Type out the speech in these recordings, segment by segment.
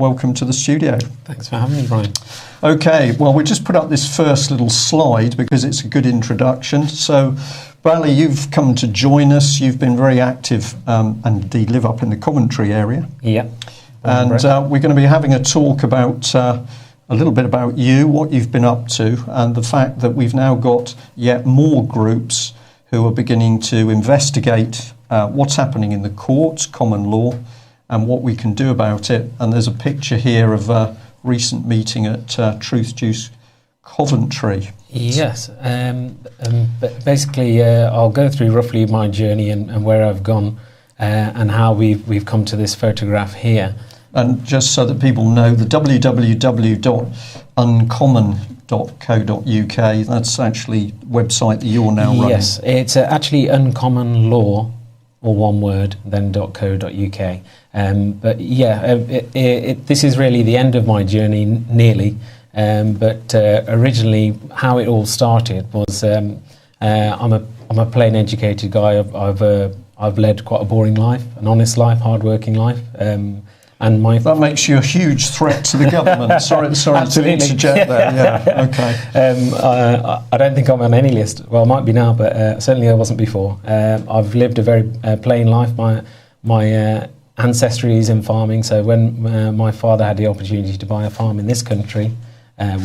welcome to the studio. Thanks for having me, Brian. Okay, well, we just put up this first little slide because it's a good introduction. So, Bali, you've come to join us. You've been very active and indeed live up in the Coventry area. Yeah. And we're going to be having a talk about a little bit about you, what you've been up to, and the fact that we've now got yet more groups who are beginning to investigate what's happening in the courts, common law, and what we can do about it. And there's a picture here of a recent meeting at Truth Juice Coventry. Yes. But basically, I'll go through roughly my journey and where I've gone and how we've come to this photograph here. And just so that people know, the www.uncommon.co.uk, that's actually the website that you're now running. Yes, it's actually Uncommon Law, or one word, then .co.uk. But yeah, this is really the end of my journey, nearly. But originally, how it all started was I'm a plain educated guy. I've led quite a boring life, an honest life, hard-working life. And that makes you a huge threat to the government. sorry to interject there. Yeah, okay. I don't think I'm on any list. Well, I might be now, but certainly I wasn't before. I've lived a very plain life. My ancestry is in farming, so when my father had the opportunity to buy a farm in this country,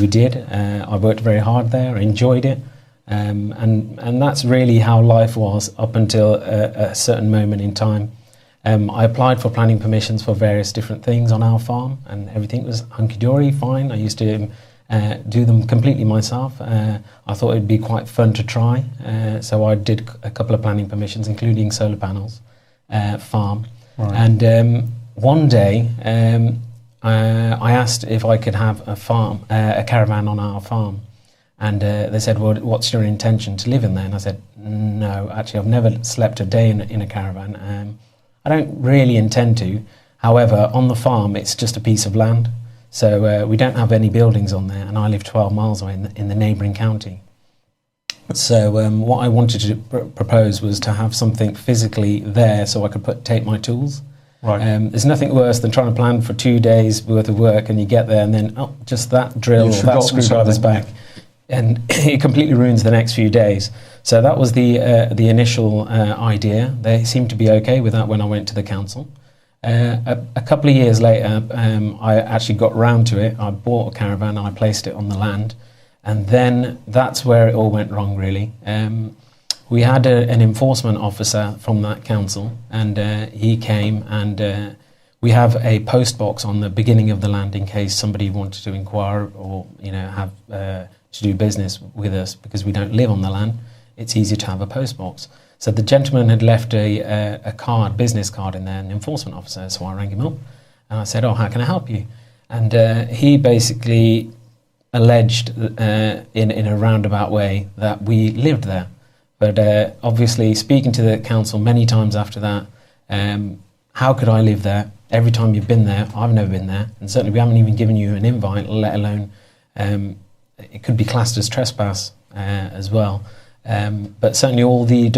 we did. I worked very hard there, enjoyed it, and that's really how life was up until a certain moment in time. I applied for planning permissions for various different things on our farm, and everything was hunky-dory, fine. I used to do them completely myself. I thought it'd be quite fun to try, so I did a couple of planning permissions, including solar panels, farm. Right. And one day, I asked if I could have a caravan on our farm. And they said, well, what's your intention to live in there? And I said, no, actually, I've never slept a day in a caravan. I don't really intend to. However, on the farm, it's just a piece of land. So we don't have any buildings on there, and I live 12 miles away in the neighbouring county. So what I wanted to propose was to have something physically there so I could take my tools. Right. There's nothing worse than trying to plan for 2 days worth of work, and you get there and then, just that drill or that screwdriver's back. And it completely ruins the next few days. So that was the initial idea. They seemed to be okay with that when I went to the council. A couple of years later, I actually got round to it. I bought a caravan and I placed it on the land. And then that's where it all went wrong, really. We had an enforcement officer from that council, and he came, and we have a post box on the beginning of the land in case somebody wanted to inquire or have to do business with us, because we don't live on the land. It's easier to have a post box. So the gentleman had left a business card in there, an enforcement officer. So I rang him up and I said, how can I help you? And he basically alleged in a roundabout way that we lived there. But obviously, speaking to the council many times after that, how could I live there? Every time you've been there, I've never been there. And certainly we haven't even given you an invite, let alone it could be classed as trespass as well. But certainly all the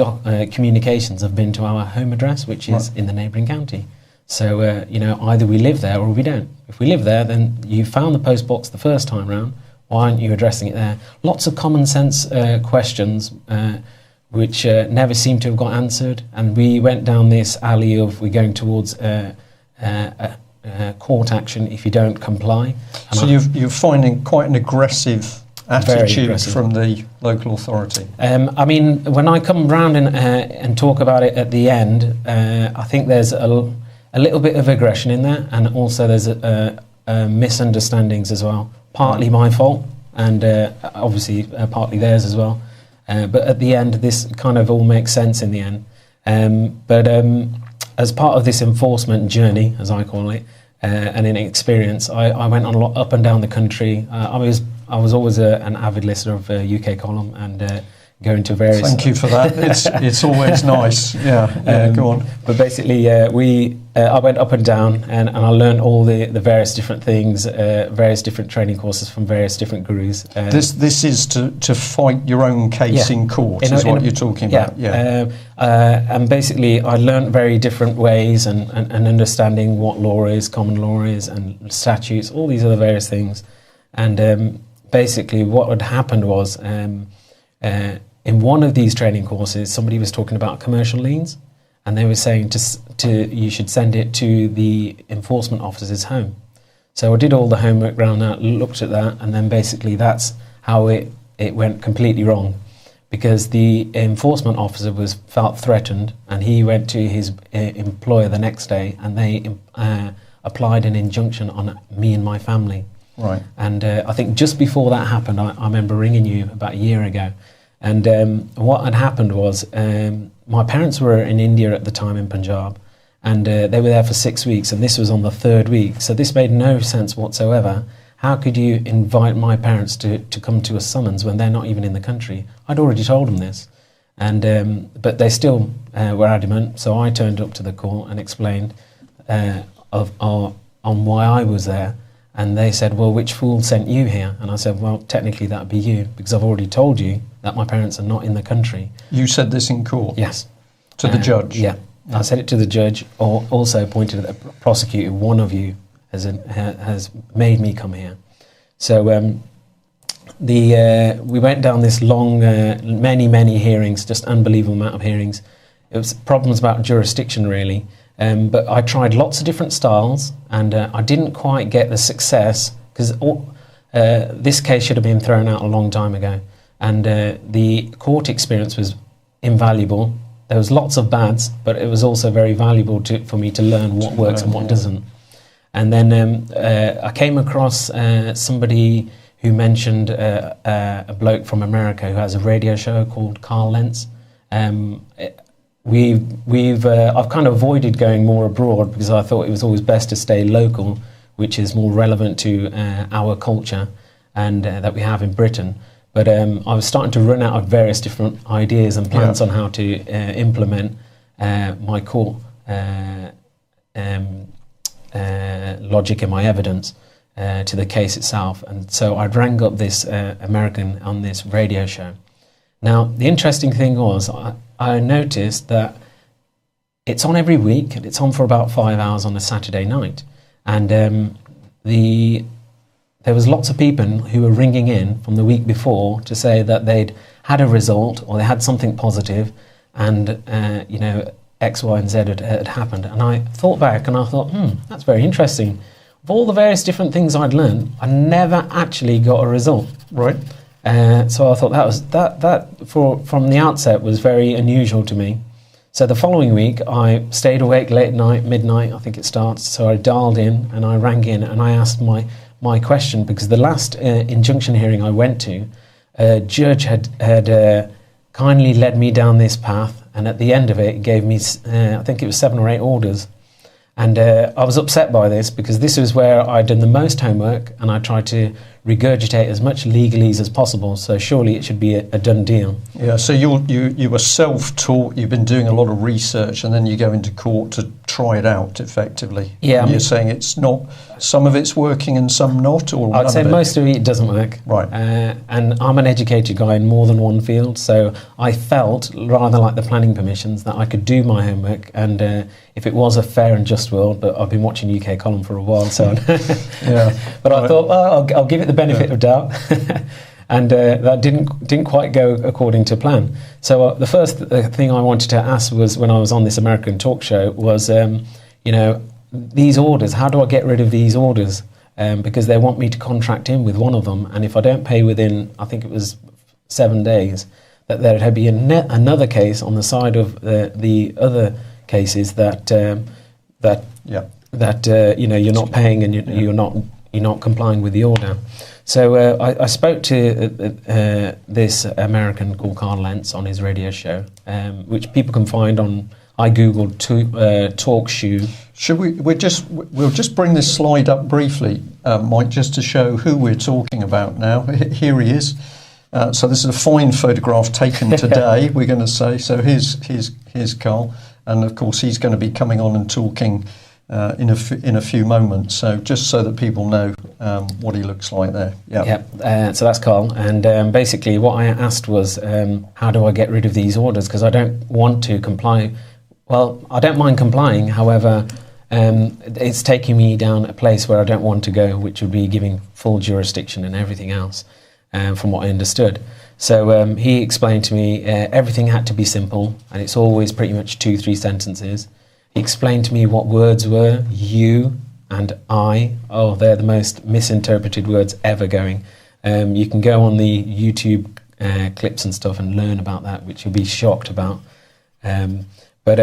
communications have been to our home address, which is in the neighbouring county. So, either we live there or we don't. If we live there, then you found the post box the first time round. Why aren't you addressing it there? Lots of common sense questions which never seem to have got answered. And we went down this alley of we're going towards court action if you don't comply. So you're finding quite an aggressive attitude from the local authority. I mean, when I come round and talk about it at the end, I think there's a little bit of aggression in there, and also there's misunderstandings as well. Partly my fault, and obviously partly theirs as well. But at the end, this kind of all makes sense in the end. But as part of this enforcement journey, as I call it, and in experience, I went on a lot up and down the country. I was always an avid listener of UK Column, and going to various... Thank you for that. It's always nice. Yeah, go on. But basically, I went up and down, and I learned all the various different things, various different training courses from various different gurus. This is to fight your own case in court, is what you're talking about. Yeah. And basically, I learned very different ways and understanding what law is, common law is, and statutes, all these other various things. And basically, what had happened was, in one of these training courses, somebody was talking about commercial liens, and they were saying you should send it to the enforcement officer's home. So I did all the homework around that, looked at that, and then basically that's how it went completely wrong, because the enforcement officer felt threatened, and he went to his employer the next day, and they applied an injunction on me and my family. Right. And I think just before that happened, I remember ringing you about a year ago. And what had happened was my parents were in India at the time, in Punjab, and they were there for 6 weeks, and this was on the 3rd week. So this made no sense whatsoever. How could you invite my parents to come to a summons when they're not even in the country? I'd already told them this. And but they still were adamant, so I turned up to the court and explained on why I was there. And they said, well, which fool sent you here? And I said, well, technically that'd be you, because I've already told you that my parents are not in the country. You said this in court? Yes. To the judge? Yeah. I said it to the judge, or also pointed at the prosecutor. One of you has made me come here. So we went down this long, many hearings, just unbelievable amount of hearings. It was problems about jurisdiction, really. But I tried lots of different styles, and I didn't quite get the success, because this case should have been thrown out a long time ago. And the court experience was invaluable. There was lots of bads, but it was also very valuable for me to learn what works and what doesn't. And then I came across somebody who mentioned a bloke from America who has a radio show called Karl Lentz. I've kind of avoided going more abroad, because I thought it was always best to stay local, which is more relevant to our culture and that we have in Britain. But I was starting to run out of various different ideas and plans on how to implement my court logic and my evidence to the case itself. And so I rang up this American on this radio show. Now, the interesting thing was, I noticed that it's on every week, and it's on for about 5 hours on a Saturday night. And there was lots of people who were ringing in from the week before to say that they'd had a result, or they had something positive, and X, Y, and Z had happened. And I thought back, and I thought, that's very interesting. Of all the various different things I'd learned, I never actually got a result. Right. So I thought from the outset was very unusual to me. So the following week, I stayed awake late night, midnight, I think it starts. So I dialed in, and I rang in, and I asked my question, because the last injunction hearing I went to, a judge had kindly led me down this path, and at the end of it gave me, I think it was 7 or 8 orders. And I was upset by this, because this was where I'd done the most homework, and I tried to regurgitate as much legalese as possible, so surely it should be a done deal. Yeah, so you were self-taught, you've been doing a lot of research, and then you go into court to try it out effectively. Yeah. And you're saying it's not, some of it's working and some not, or I'd say most of it doesn't work. Right. And I'm an educated guy in more than one field, so I felt, rather like the planning permissions, that I could do my homework, and if it was a fair and just world, but I've been watching UK Column for a while, so yeah. But I thought, well, I'll give it the benefit of doubt. And that didn't quite go according to plan. So the first thing I wanted to ask was, when I was on this American talk show, was, these orders, how do I get rid of these orders? Because they want me to contract in with one of them, and if I don't pay within, I think it was 7 days, that there'd be another case on the side of the other cases that you're not paying, and you're not complying with the order. So I spoke to this American called Karl Lentz on his radio show, which people can find on. I googled talk shoe. Should we'll just bring this slide up briefly, Mike, just to show who we're talking about now. Here he is. So this is a fine photograph taken today, we're going to say. So here's Karl. And of course, he's going to be coming on and talking in a few moments. So just so that people know what he looks like there. Yeah. So that's Karl. And basically what I asked was, how do I get rid of these orders? Because I don't want to comply. Well, I don't mind complying. However, it's taking me down a place where I don't want to go, which would be giving full jurisdiction and everything else, from what I understood. So he explained to me everything had to be simple, and it's always pretty much 2-3 sentences. He explained to me what words were, you and I. Oh, they're the most misinterpreted words ever going. You can go on the YouTube clips and stuff and learn about that, which you'll be shocked about. But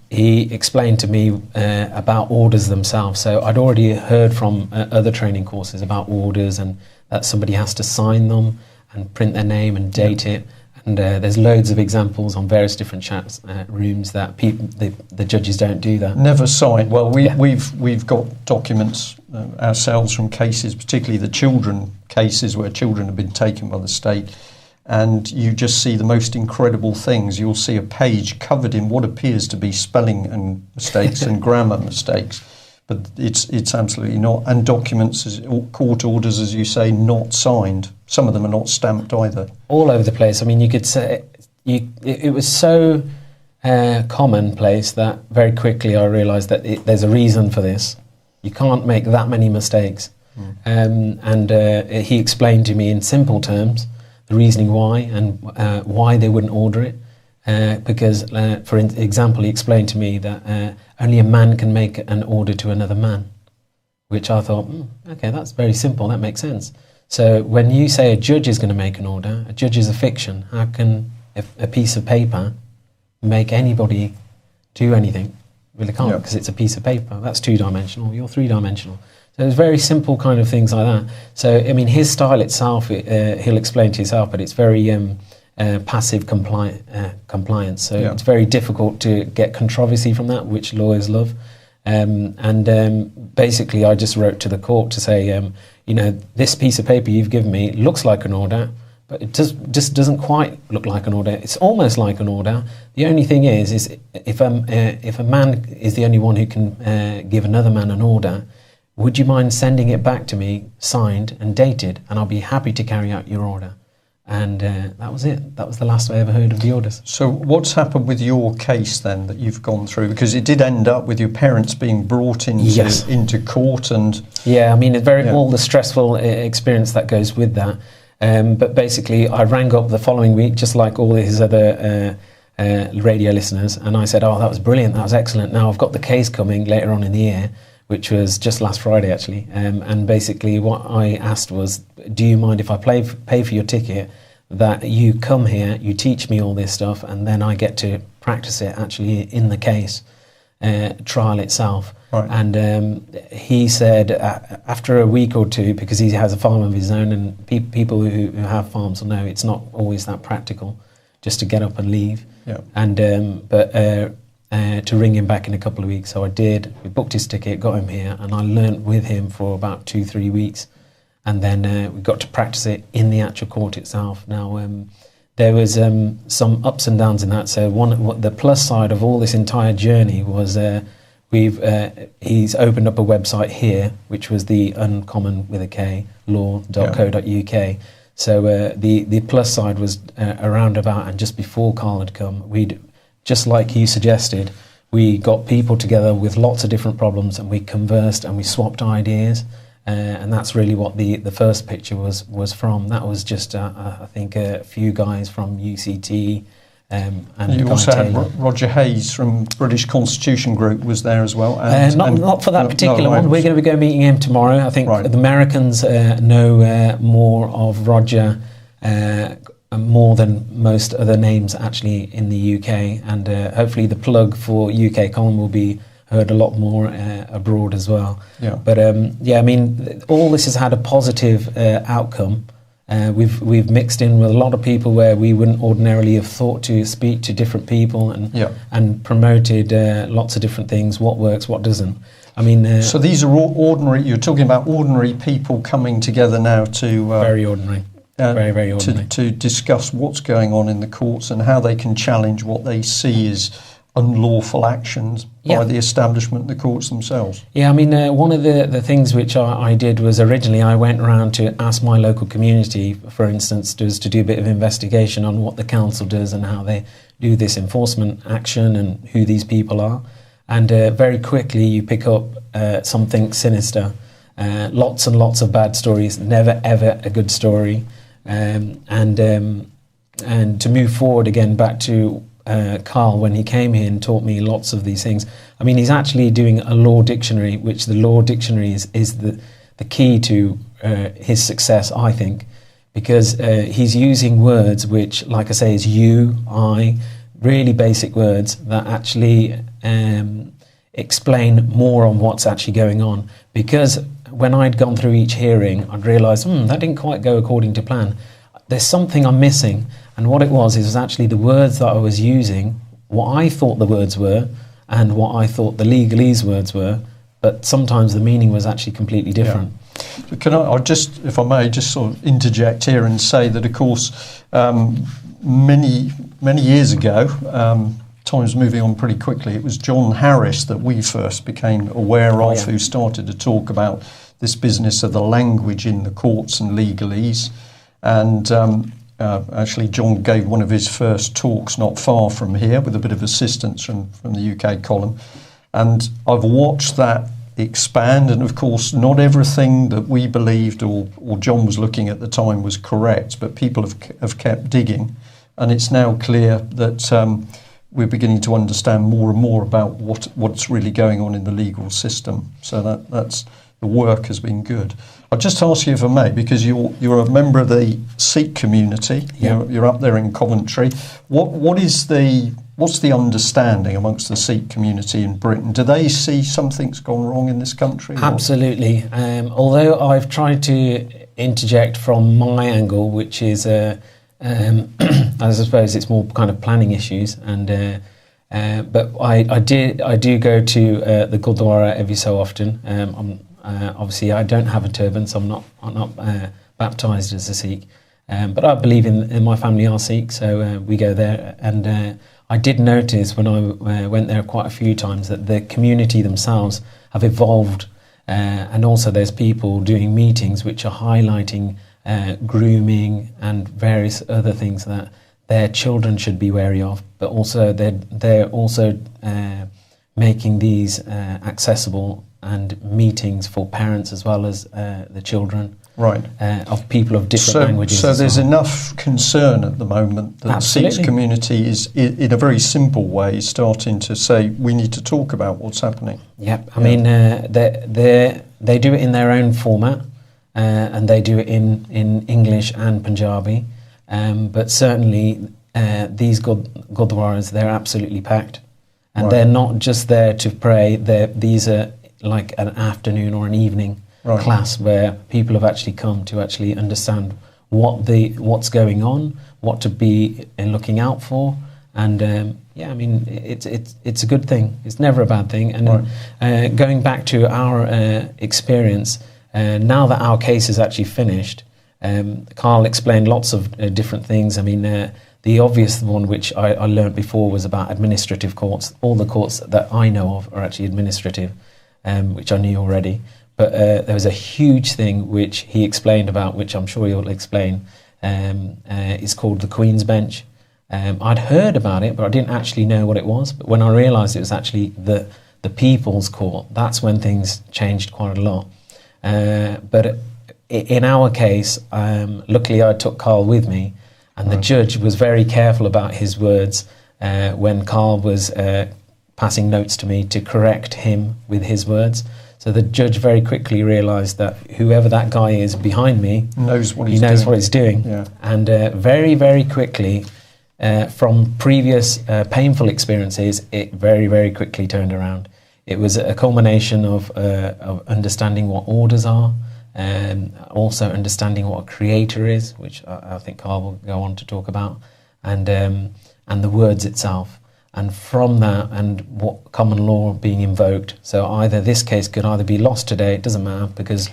he explained to me about orders themselves. So I'd already heard from other training courses about orders, and that somebody has to sign them and print their name and date it. And there's loads of examples on various different chat rooms that the judges don't do that. Never sign. Well, we've got documents ourselves from cases, particularly the children cases where children have been taken by the state, and you just see the most incredible things. You'll see a page covered in what appears to be spelling and mistakes and grammar mistakes, but it's absolutely not. And documents, court orders, as you say, not signed. Some of them are not stamped either. All over the place. I mean, you could say it was so commonplace that very quickly I realised that there's a reason for this. You can't make that many mistakes. And he explained to me in simple terms the reasoning why and why they wouldn't order it. Because, for example, he explained to me that only a man can make an order to another man, which I thought, okay, that's very simple, that makes sense. So when you say a judge is going to make an order, a judge is a fiction. How can a piece of paper make anybody do anything? Well, they can't, because it's a piece of paper. That's 2-dimensional, you're 3-dimensional. So it's very simple kind of things like that. So, I mean, his style itself, he'll explain to himself, but it's very passive compliance. So it's very difficult to get controversy from that, which lawyers love. Basically, I just wrote to the court to say, this piece of paper you've given me looks like an order, but it just doesn't quite look like an order. It's almost like an order. The only thing is if a man is the only one who can give another man an order, would you mind sending it back to me, signed and dated, and I'll be happy to carry out your order. And that was it. That was the last I ever heard of the orders. So what's happened with your case then that you've gone through? Because it did end up with your parents being brought into court and... Yeah, I mean, it's all the stressful experience that goes with that. But basically, I rang up the following week, just like all his other radio listeners, and I said, that was brilliant, that was excellent. Now I've got the case coming later on in the year, which was just last Friday, actually. And basically what I asked was, do you mind if I pay for your ticket, that you come here, you teach me all this stuff, and then I get to practice it actually in the case, trial itself. Right. And he said after a week or two, because he has a farm of his own, and people who have farms will know it's not always that practical just to get up and leave. Yeah. And to ring him back in a couple of weeks. So I did. We booked his ticket, got him here, and I learnt with him for about 2-3 weeks. And then we got to practice it in the actual court itself. Now, there was some ups and downs in that. So the plus side of all this entire journey was he's opened up a website here, which was the uncommon with a K, law.co.uk. So the plus side was around about, and just before Karl had come, just like you suggested, we got people together with lots of different problems, and we conversed and we swapped ideas, and that's really what the first picture was from. That was just I think a few guys from UCT, and you also had Roger Hayes from British Constitution Group was there as well. Not for that particular one. We're going to go meeting him tomorrow. I think the Americans know more of Roger. More than most other names actually in the UK, and hopefully the plug for UK column will be heard a lot more abroad as well. Yeah. But I mean, all this has had a positive outcome. We've mixed in with a lot of people where we wouldn't ordinarily have thought to speak to different people, and promoted lots of different things, what works, what doesn't. I mean, so these are all ordinary. You're talking about ordinary people coming together now to very ordinary. Very, very ordinary. to discuss what's going on in the courts and how they can challenge what they see as unlawful actions by the establishment, the courts themselves. Yeah, I mean, one of the things which I did was originally I went around to ask my local community, for instance, to do a bit of investigation on what the council does and how they do this enforcement action and who these people are. And very quickly you pick up something sinister. Lots and lots of bad stories, never ever a good story. And to move forward again back to Karl, when he came here and taught me lots of these things. I mean, he's actually doing a law dictionary, which the law dictionary is the key to his success, I think, because he's using words which, like I say, is you, I, really basic words that actually explain more on what's actually going on. Because when I'd gone through each hearing, I'd realised, that didn't quite go according to plan. There's something I'm missing. And what it was actually the words that I was using, what I thought the words were, and what I thought the legalese words were, but sometimes the meaning was actually completely different. Yeah. So can I just, if I may, just sort of interject here and say that, of course, many years ago, time's moving on pretty quickly, it was John Harris that we first became aware of, who started to talk about this business of the language in the courts and legalese. And actually, John gave one of his first talks not far from here with a bit of assistance from the UK column. And I've watched that expand. And of course, not everything that we believed or John was looking at the time was correct, but people have kept digging. And it's now clear that we're beginning to understand more and more about what's really going on in the legal system. So that's the work has been good. I'll just ask you if I may, because you're a member of the Sikh community. Yeah. You're up there in Coventry. What's the understanding amongst the Sikh community in Britain? Do they see something's gone wrong in this country? Absolutely. Although I've tried to interject from my angle, which is, I suppose it's more kind of planning issues, and but I do go to the Gurdwara every so often. Obviously, I don't have a turban, so I'm not baptised as a Sikh. But I believe in my family are Sikh, so we go there. And I did notice when I went there quite a few times that the community themselves have evolved. And also there's people doing meetings which are highlighting grooming and various other things that their children should be wary of. But also they're also making these accessible and meetings for parents as well as the children, right? Of people of different languages. So there's enough concern at the moment that the Sikh community is, in a very simple way, starting to say we need to talk about what's happening. Yep. I mean, they do it in their own format, and they do it in English and Punjabi. But certainly these Gurdwaras, they're absolutely packed, and they're not just there to pray. These are like an afternoon or an evening class where people have actually come to actually understand what's going on, what to be looking out for, and I mean it's a good thing. It's never a bad thing. And going back to our experience, now that our case is actually finished, Karl explained lots of different things. I mean, the obvious one which I learned before was about administrative courts. All the courts that I know of are actually administrative. Which I knew already, but there was a huge thing which he explained about, which I'm sure he'll explain. It's called the Queen's Bench. I'd heard about it, but I didn't actually know what it was. But when I realised it was actually the People's Court, that's when things changed quite a lot. But in our case, luckily I took Karl with me, and the judge was very careful about his words when Karl was passing notes to me to correct him with his words. So the judge very quickly realised that whoever that guy is behind me knows what he's doing. Yeah. And very, very quickly, from previous painful experiences, it very, very quickly turned around. It was a culmination of understanding what orders are, and also understanding what a creator is, which I think Karl will go on to talk about, and the words itself. And from that, and what common law being invoked. So either this case could either be lost today, it doesn't matter, because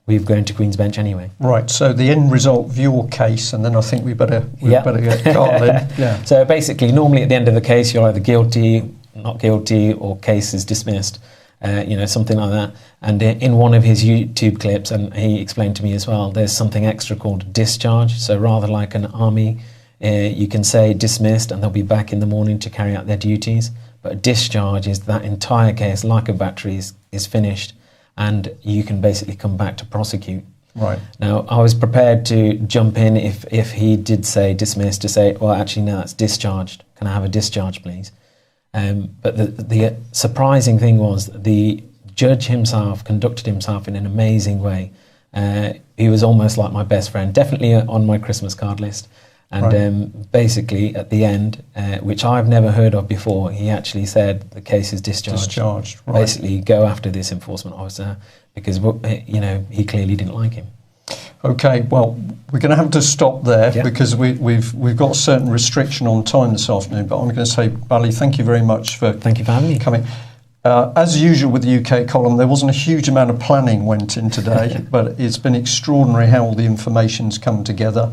we've gone to Queen's Bench anyway. Right, so the end result of your case, and then I think we better get Karl in. Yeah. So basically, normally at the end of the case, you're either guilty, not guilty, or case is dismissed, something like that. And in one of his YouTube clips, and he explained to me as well, there's something extra called discharge. So rather like an army, you can say dismissed and they'll be back in the morning to carry out their duties. But a discharge is that entire case, like a battery, is finished, and you can basically come back to prosecute. Right. Now, I was prepared to jump in if he did say dismissed, to say, well, actually, no, it's discharged. Can I have a discharge, please? But the surprising thing was the judge himself conducted himself in an amazing way. He was almost like my best friend, definitely on my Christmas card list. And basically, at the end, which I've never heard of before, he actually said the case is discharged. Right. Basically, go after this enforcement officer because he clearly didn't like him. Okay, well, we're going to have to stop there because we've got a certain restriction on time this afternoon. But I'm going to say, Bali, thank you very much for having me. Coming. As usual with the UK column, there wasn't a huge amount of planning went in today, but it's been extraordinary how all the information's come together.